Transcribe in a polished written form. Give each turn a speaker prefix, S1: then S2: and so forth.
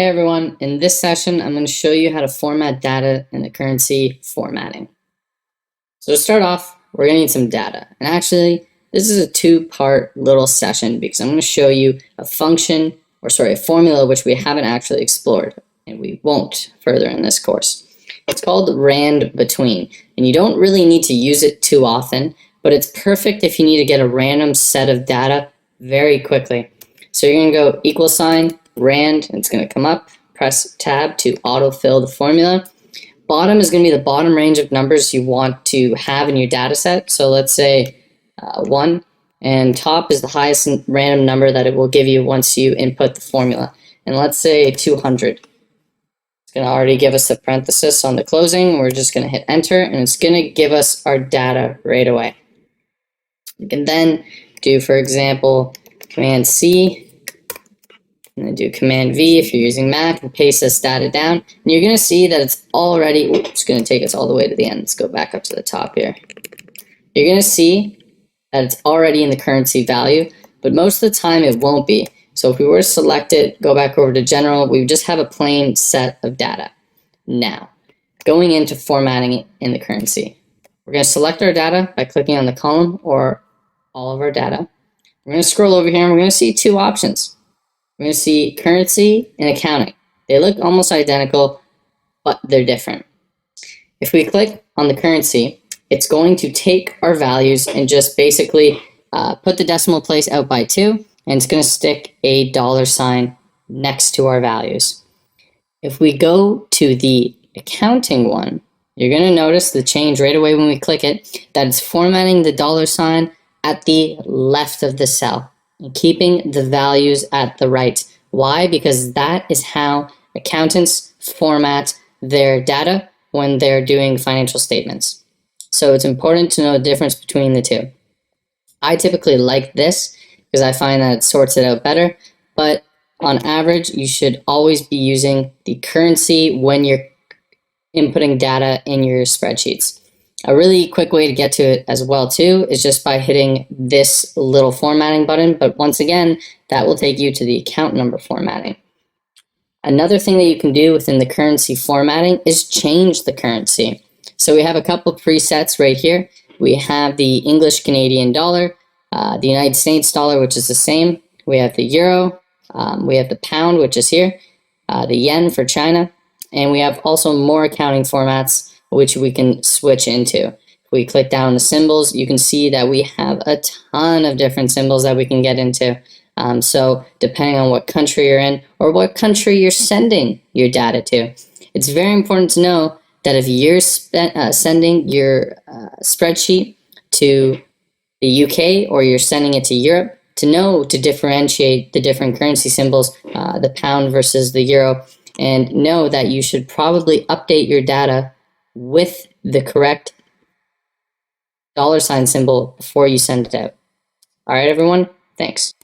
S1: Hey everyone, in this session I'm going to show you how to format data in the currency formatting. So to start off, we're going to need some data. And actually, this is a two-part little session because I'm going to show you a formula which we haven't actually explored, and we won't further in this course. It's called rand between, and you don't really need to use it too often, but it's perfect if you need to get a random set of data very quickly. So you're going to go equal sign rand, and it's going to come up. Press tab to autofill the formula. Bottom is going to be the bottom range of numbers you want to have in your data set. So let's say 1, and top is the highest random number that it will give you once you input the formula. And let's say 200. It's going to already give us a parenthesis on the closing. We're just going to hit enter, and it's going to give us our data right away. You can then do, for example, Command C, and then do Command V if you're using Mac, and paste this data down. And you're going to see that it's already, it's going to take us all the way to the end. Let's go back up to the top here. You're going to see that it's already in the currency value, but most of the time it won't be. So if we were to select it, go back over to General, we would just have a plain set of data. Now, going into formatting it in the currency, we're going to select our data by clicking on the column or all of our data. We're going to scroll over here and we're going to see two options. We're going to see currency and accounting. They look almost identical, but they're different. If we click on the currency, it's going to take our values and just basically put the decimal place out by 2, and it's going to stick a $sign next to our values. If we go to the accounting one, you're going to notice the change right away when we click it, that it's formatting the $sign at the left of the cell and keeping the values at the right. Why? Because that is how accountants format their data when they're doing financial statements. So it's important to know the difference between the two. I typically like this because I find that it sorts it out better, but on average, you should always be using the currency when you're inputting data in your spreadsheets. A really quick way to get to it as well too is just by hitting this little formatting button, but once again, that will take you to the account number formatting. Another thing that you can do within the currency formatting is change the currency. So we have a couple presets right here. We have the English Canadian dollar, the United States dollar, which is the same. We have the euro, we have the pound, which is here, the yen for China, and we have also more accounting formats which we can switch into. If we click down on the symbols, you can see that we have a ton of different symbols that we can get into. So depending on what country you're in or what country you're sending your data to, it's very important to know that if you're sending your spreadsheet to the UK or you're sending it to Europe, to know to differentiate the different currency symbols, the pound versus the euro, and know that you should probably update your data with the correct $sign symbol before you send it out. All right, everyone, thanks.